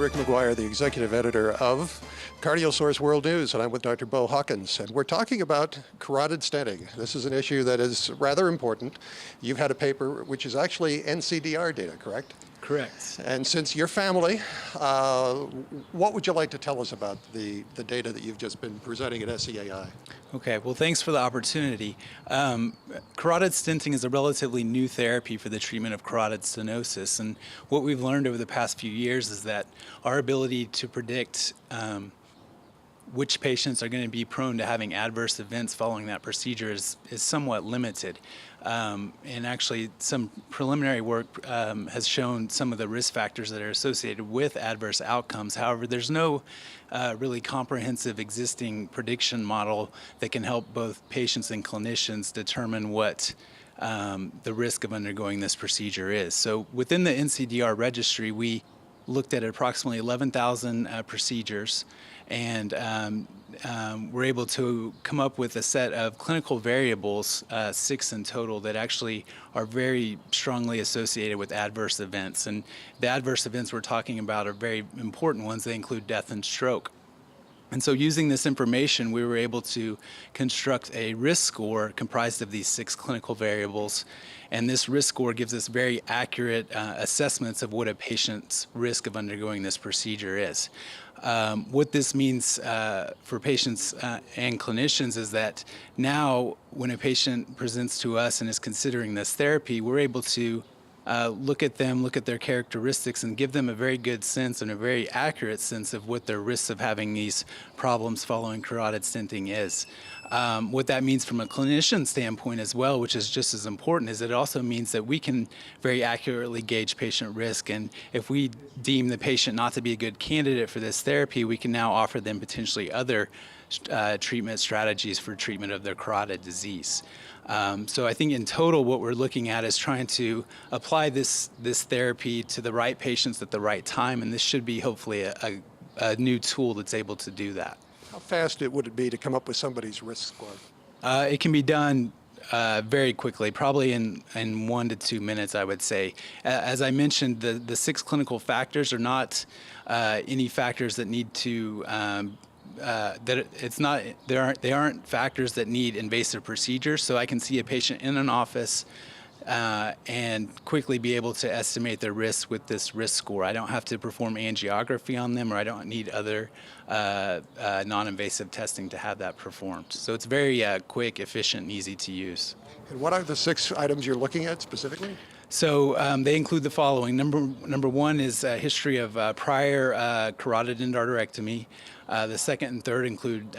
Rick McGuire, the executive editor of CardioSource World News, and I'm with Dr. Bo Hawkins, and we're talking about carotid stenting. This is an issue that is rather important. You've had a paper which is actually NCDR data, correct? Correct. And since your family, what would you like to tell us about the data that you've just been presenting at SCAI? Okay, well, thanks for the opportunity. Carotid stenting is a relatively new therapy for the treatment of carotid stenosis, and what we've learned over the past few years is that our ability to predict which patients are going to be prone to having adverse events following that procedure is somewhat limited. And actually, some preliminary work has shown some of the risk factors that are associated with adverse outcomes. However, there's no really comprehensive existing prediction model that can help both patients and clinicians determine what the risk of undergoing this procedure is. So within the NCDR registry, we looked at approximately 11,000 procedures, and we're able to come up with a set of clinical variables, 6 in total, that actually are very strongly associated with adverse events. And the adverse events we're talking about are very important ones. They include death and stroke. And so using this information, we were able to construct a risk score comprised of these 6 clinical variables. And this risk score gives us very accurate assessments of what a patient's risk of undergoing this procedure is. What this means for patients and clinicians is that now when a patient presents to us and is considering this therapy, we're able to look at them, look at their characteristics, and give them a very good sense and a very accurate sense of what their risks of having these problems following carotid stenting is. What that means from a clinician standpoint as well, which is just as important, is it also means that we can very accurately gauge patient risk. And if we deem the patient not to be a good candidate for this therapy, we can now offer them potentially other treatment strategies for treatment of their carotid disease. So I think in total what we're looking at is trying to apply this therapy to the right patients at the right time, and this should be hopefully a new tool that's able to do that. How fast would it be to come up with somebody's risk score? It can be done very quickly, probably in 1 to 2 minutes, I would say. As I mentioned, the 6 clinical factors are not any factors that need to they aren't factors that need invasive procedures. So I can see a patient in an office and quickly be able to estimate their risk with this risk score. I don't have to perform angiography on them, or I don't need other non-invasive testing to have that performed. So it's very quick, efficient, and easy to use. And what are the 6 items you're looking at specifically? So they include the following. Number 1 is a history of prior carotid endarterectomy. The second and third include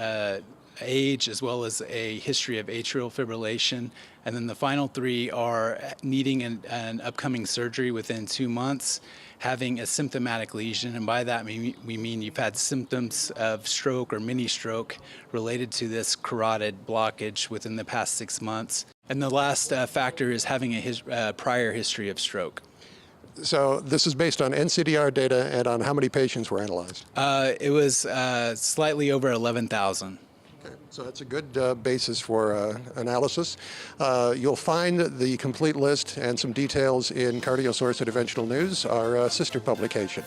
age, as well as a history of atrial fibrillation. And then the final 3 are needing an upcoming surgery within 2 months, having a symptomatic lesion. And by that we mean you've had symptoms of stroke or mini stroke related to this carotid blockage within the past 6 months. And the last factor is having a prior history of stroke. So this is based on NCDR data and on how many patients were analyzed? It was slightly over 11,000. Okay, so that's a good basis for analysis. You'll find the complete list and some details in CardioSource Interventional News, our sister publication.